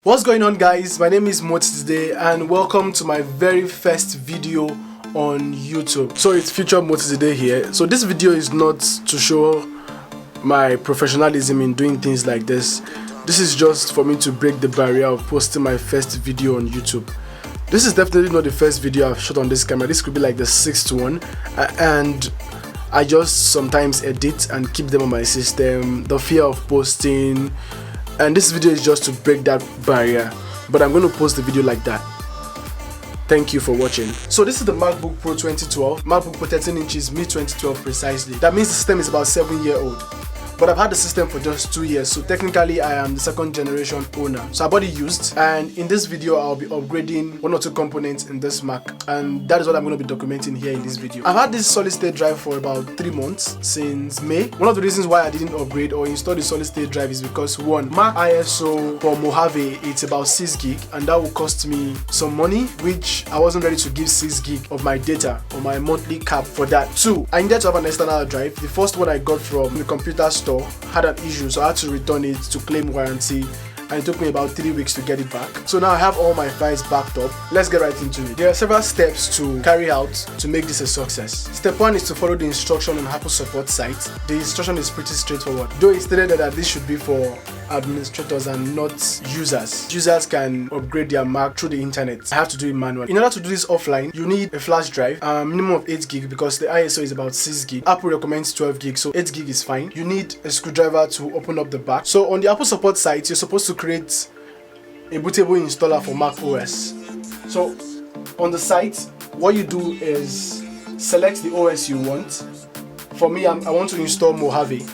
What's going on, guys? My name is Motdde and welcome to my very first video on YouTube. So it's future Motdde here. So this video is not to show my professionalism in doing things like this. This is just for me to break the barrier of posting my first video on YouTube. This is definitely not the first video I've shot on this camera. This could be like the 6th one, and I just sometimes edit and keep them on my system. The fear of posting. And this video is just to break that barrier, but I'm going to post the video like that. Thank you for watching. So this is the MacBook Pro 2012, MacBook Pro 13 inches, mid-2012 precisely. That means the system is about 7-year-old. But I've had the system for just 2 years, so technically I am the 2nd generation owner. So I bought it used, and in this video I'll be upgrading 1 or 2 components in this Mac, and that is what I'm going to be documenting here in this video. I've had this solid state drive for about 3 months, since May. One of the reasons why I didn't upgrade or install the solid state drive is because, one, Mac ISO for Mojave, it's about 6 gig, and that will cost me some money, which I wasn't ready to give 6 gig of my data or my monthly cap for that. 2, I needed to have an external drive. The first one I got from the computer store had an issue, so I had to return it to claim warranty, and it took me about 3 weeks to get it back. So now I have all my files backed up. Let's get right into it. There are several steps to carry out to make this a success. Step 1 is to follow the instruction on Apple support site. The instruction is pretty straightforward, though it's stated that this should be for administrators and not users. Users can upgrade their Mac through the internet. I have to do it manually. In order to do this offline, you need a flash drive, minimum of 8 gig because the ISO is about 6 gig. Apple recommends 12 gig, so 8 gig is fine. You need a screwdriver to open up the back. So on the Apple support site, you're supposed to create a bootable installer for Mac OS. So on the site, what you do is select the OS you want. For me, I want to install Mojave.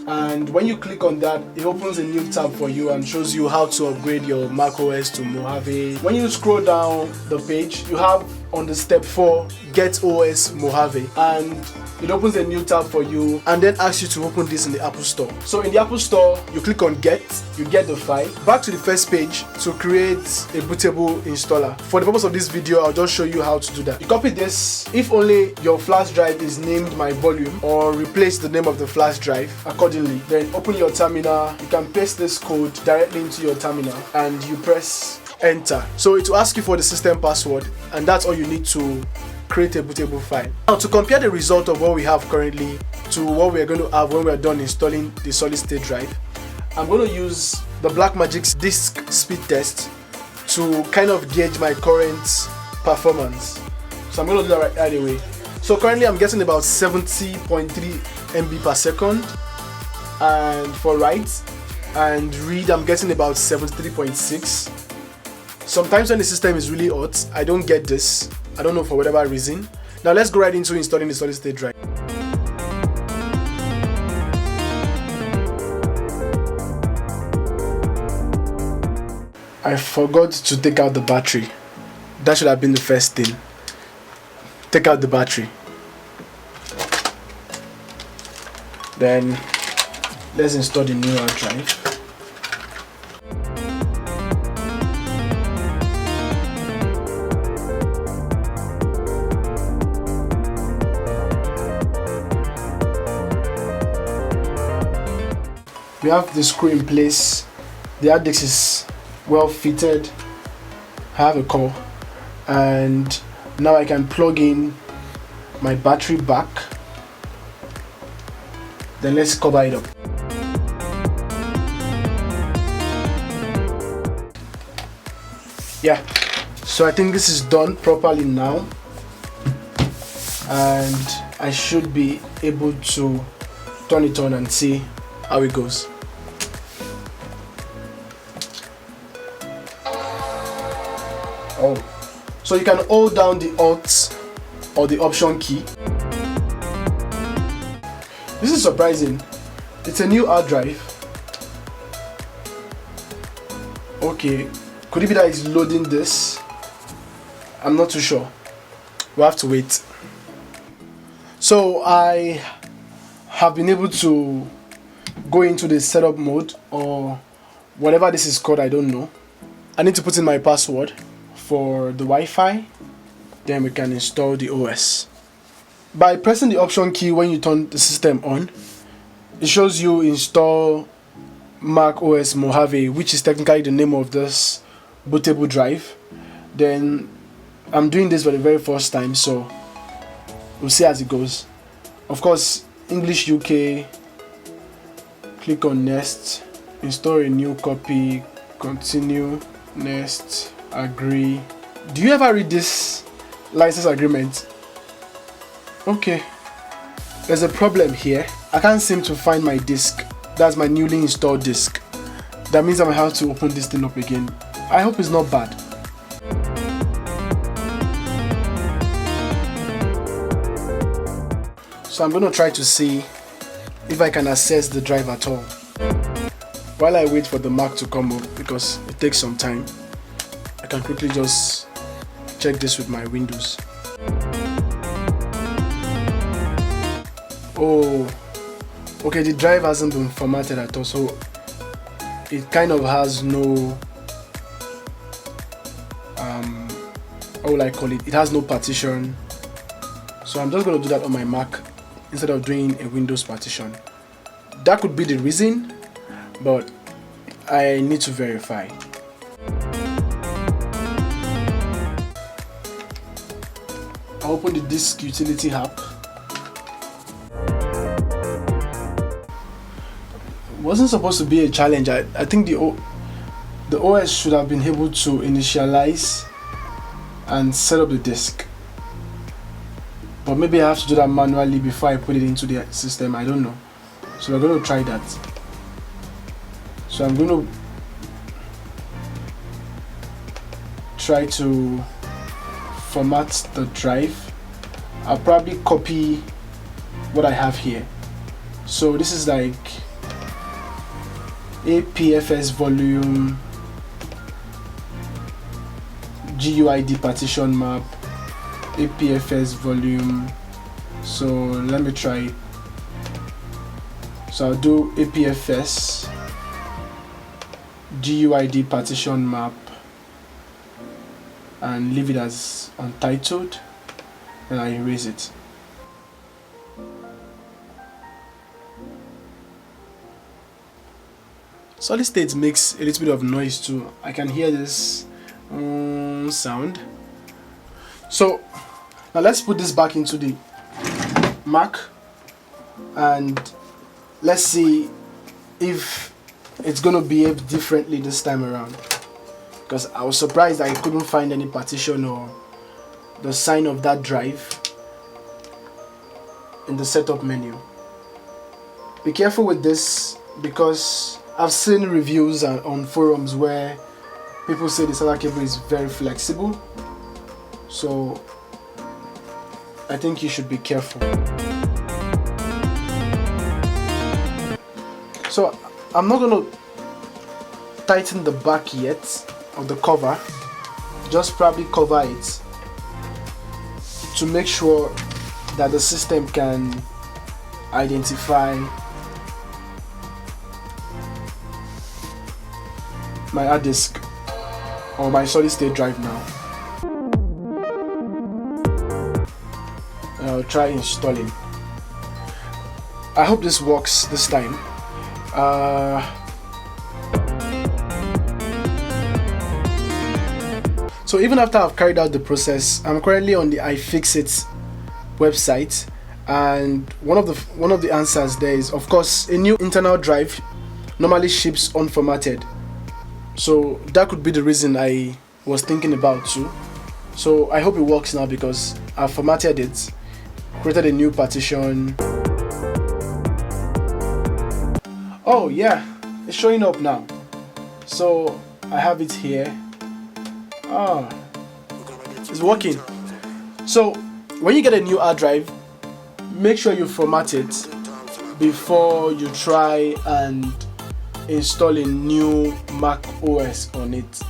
And when you click on that, it opens a new tab for you and shows you how to upgrade your Mac OS to Mojave. When you scroll down the page, you have on the step 4, Get OS Mojave, and it opens a new tab for you and then asks you to open this in the Apple Store. So in the Apple Store, you click on Get, you get the file. Back to the first page to create a bootable installer. For the purpose of this video, I'll just show you how to do that. You copy this. If only your flash drive is named My Volume, or replace the name of the flash drive accordingly, then open your terminal. You can paste this code directly into your terminal and you press enter. So it will ask you for the system password, and that's all you need to create a bootable file. Now, to compare the result of what we have currently to what we're going to have when we're done installing the solid state drive, I'm going to use the Blackmagic's disk speed test to kind of gauge my current performance. So I'm going to do that right away. So currently I'm getting about 70.3 MB per second, and for write and read I'm getting about 73.6. Sometimes when the system is really hot, I don't get this. I don't know, for whatever reason. Now let's go right into installing the solid state drive. I forgot to take out the battery. That should have been the first thing. Take out the battery. Then let's install the new hard drive. We have the screw in place. The hard disk is well fitted. I have a core, and now I can plug in my battery back. Then let's cover it up. Yeah, so I think this is done properly now, and I should be able to turn it on and see how it goes. Oh, so you can hold down the Alt or the Option key. This is surprising. It's a new hard drive. Okay, could it be that it's loading this? I'm not too sure. We'll have to wait. So I have been able to go into the setup mode, or whatever this is called, I don't know. I need to put in my password for the Wi-Fi, then we can install the OS. By pressing the Option key when you turn the system on, it shows you install Mac OS Mojave, which is technically the name of this bootable drive. Then I'm doing this for the very first time, so we'll see as it goes. Of course, English UK, click on next, install a new copy, continue, next, agree. Do you ever read this license agreement? Okay, there's a problem here. I can't seem to find my disk. That's my newly installed disk. That means I might have to open this thing up again. I hope it's not bad. So I'm going to try to see if I can access the drive at all while I wait for the Mac to come up, because it takes some time. I can quickly just check this with my Windows. Oh, okay, the drive hasn't been formatted at all, so it kind of has no how will I call it? It has no partition. So I'm just going to do that on my Mac instead of doing a Windows partition. That could be the reason, but I need to verify. I'll open the disk utility app. It wasn't supposed to be a challenge. I think the OS should have been able to initialize and set up the disk, but maybe I have to do that manually before I put it into the system. I don't know. So we're going to try that. So I'm going to try to format the drive. I'll probably copy what I have here. So this is like APFS volume, GUID partition map, APFS volume. So let me try. So I'll do APFS GUID partition map and leave it as untitled, and I erase it. Solid state makes a little bit of noise too. I can hear this sound. So now let's put this back into the Mac and let's see if it's gonna behave differently this time around, because I was surprised I couldn't find any partition or the sign of that drive in the setup menu. Be careful with this, because I've seen reviews on forums where people say the SATA cable is very flexible, so I think you should be careful. So I'm not going to tighten the back yet of the cover, just probably cover it to make sure that the system can identify my hard disk or my solid state drive now. I'll try installing. I hope this works this time. So even after I've carried out the process, I'm currently on the iFixit website, and one of the answers there is, of course, a new internal drive normally ships unformatted. So that could be the reason I was thinking about too. So I hope it works now, because I've formatted it, created a new partition. Oh yeah, it's showing up now. So I have it here. Ah, it's working. So when you get a new hard drive, make sure you format it before you try and install a new Mac OS on it.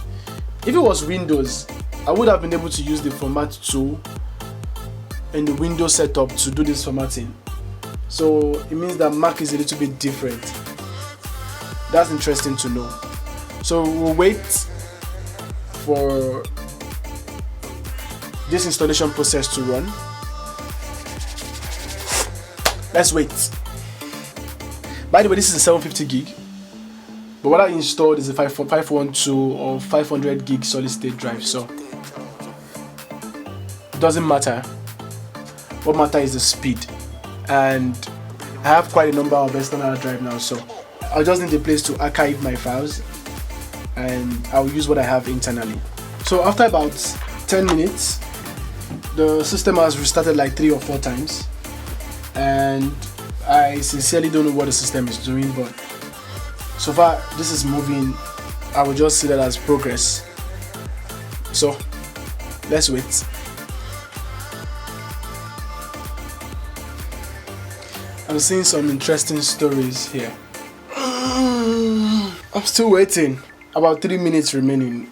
If it was Windows, I would have been able to use the format tool in the Windows setup to do this formatting. So it means that Mac is a little bit different. That's interesting to know. So we'll wait for this installation process to run. Let's wait. By the way, this is a 750 gig. but what I installed is a 512 or 500 gig solid state drive, so it doesn't matter. What matters is the speed, and I have quite a number of external drive now, so I'll just need a place to archive my files, and I'll use what I have internally. So after about 10 minutes, the system has restarted like 3 or 4 times, and I sincerely don't know what the system is doing, but so far this is moving. I will just see that as progress. So let's wait. I'm seeing some interesting stories here. I'm still waiting. About 3 minutes remaining.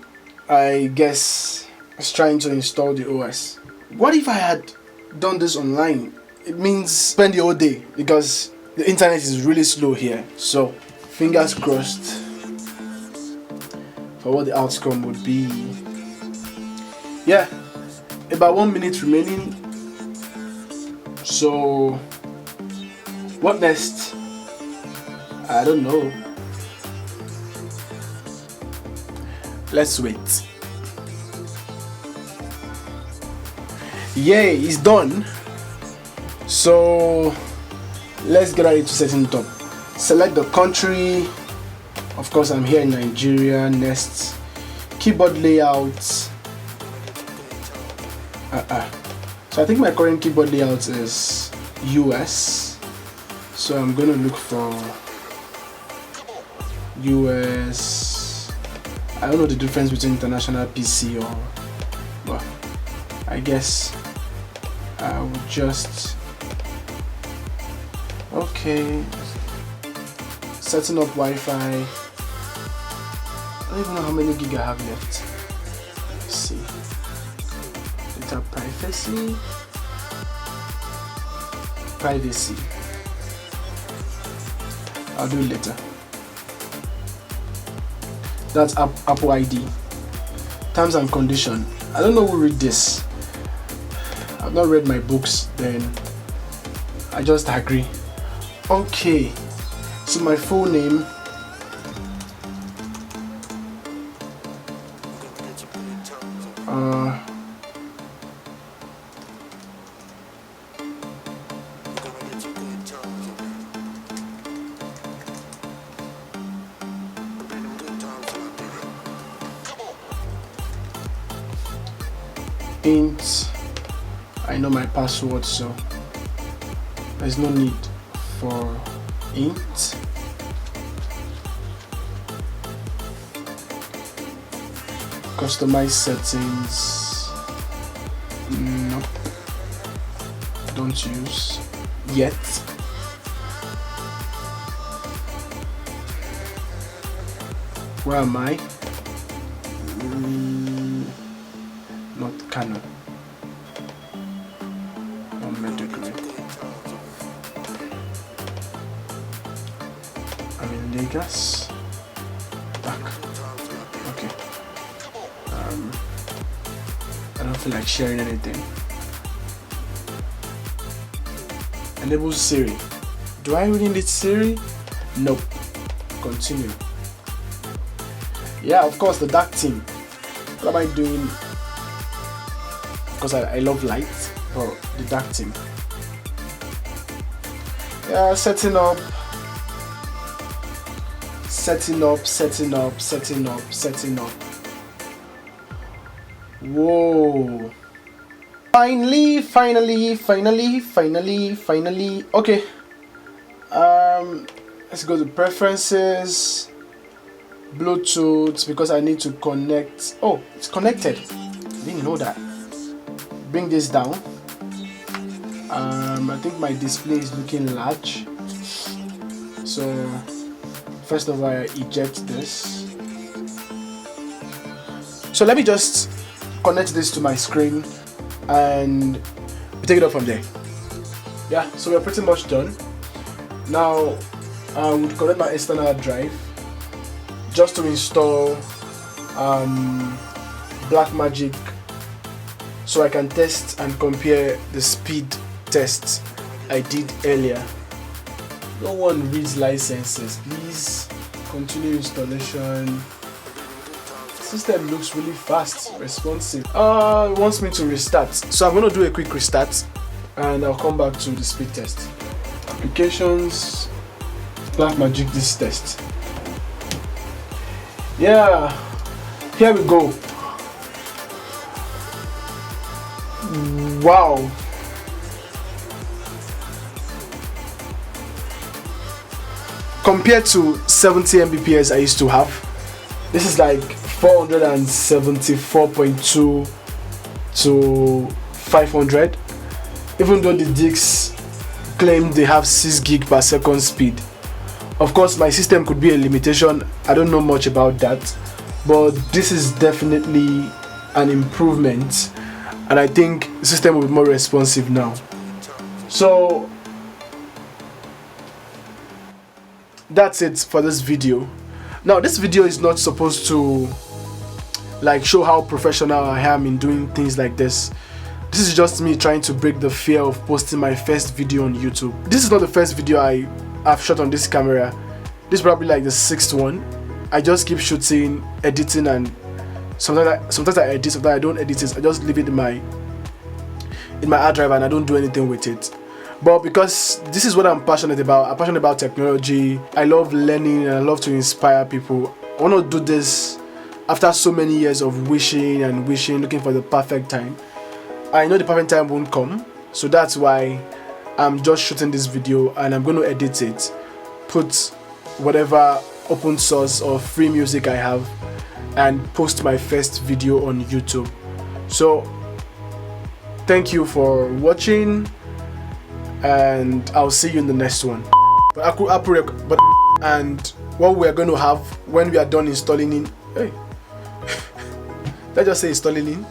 I guess I was trying to install the OS. What if I had done this online? It means spend the whole day, because the internet is really slow here. So fingers crossed for what the outcome would be. Yeah, about 1 minute remaining. So what next? I don't know. Let's wait. Yay, it's done. So let's get ready to setting it up. Select the country. Of course, I'm here in Nigeria. Next, keyboard layout. So I think my current keyboard layout is US. So I'm gonna look for US. I don't know the difference between international PC or, well, I guess I would just, okay, setting up Wi-Fi. I don't even know how many gig I have left. Let's see. Data privacy. I'll do it later. That's Apple ID. Terms and condition. I don't know who read this. I've not read my books, then I just agree. Okay, so my full name. Int. I know my password, so there's no need for int. Customize settings. Nope. Don't use yet. Where am I? Not Canon. Motdde. I'm in Lagos. Back. Okay. I don't feel like sharing anything. Enable Siri. Do I really need Siri? Nope. Continue. Yeah, of course, the dark theme. What am I doing? Because I love light. Oh, the dark theme. Yeah, setting up. Whoa. Finally. Okay. Let's go to preferences. Bluetooth, because I need to connect. Oh, it's connected. Didn't know that. Bring this down. I think my display is looking large. So first of all, I eject this. So let me just connect this to my screen and we take it up from there. Yeah, so we're pretty much done. Now I would connect my external drive just to install Blackmagic, so I can test and compare the speed tests I did earlier. No one reads licenses, please. Continue installation. System looks really fast, responsive. It wants me to restart, so I'm going to do a quick restart and I'll come back to the speed test. Applications, Blackmagic this test. Yeah, here we go. Wow. Compared to 70 Mbps I used to have, this is like 474.2 to 500. Even though the discs claim they have 6 gig per second speed. Of course, my system could be a limitation. I don't know much about that, but this is definitely an improvement, and I think the system will be more responsive now. So that's it for this video. Now, this video is not supposed to like show how professional I am in doing things like this. This is just me trying to break the fear of posting my first video on YouTube. This is not the first video I've shot on this camera. This is probably like the 6th one. I just keep shooting, editing, and sometimes I edit, sometimes I don't edit it. I just leave it in my hard drive and I don't do anything with it. But because this is what I'm passionate about. I'm passionate about technology. I love learning and I love to inspire people. I want to do this after so many years of wishing, looking for the perfect time. I know the perfect time won't come, so that's why I'm just shooting this video and I'm going to edit it, put whatever open source or free music I have, and post my first video on YouTube. So thank you for watching, and I'll see you in the next one. And what we're going to have when we are done installing in, hey, let's just say installing in.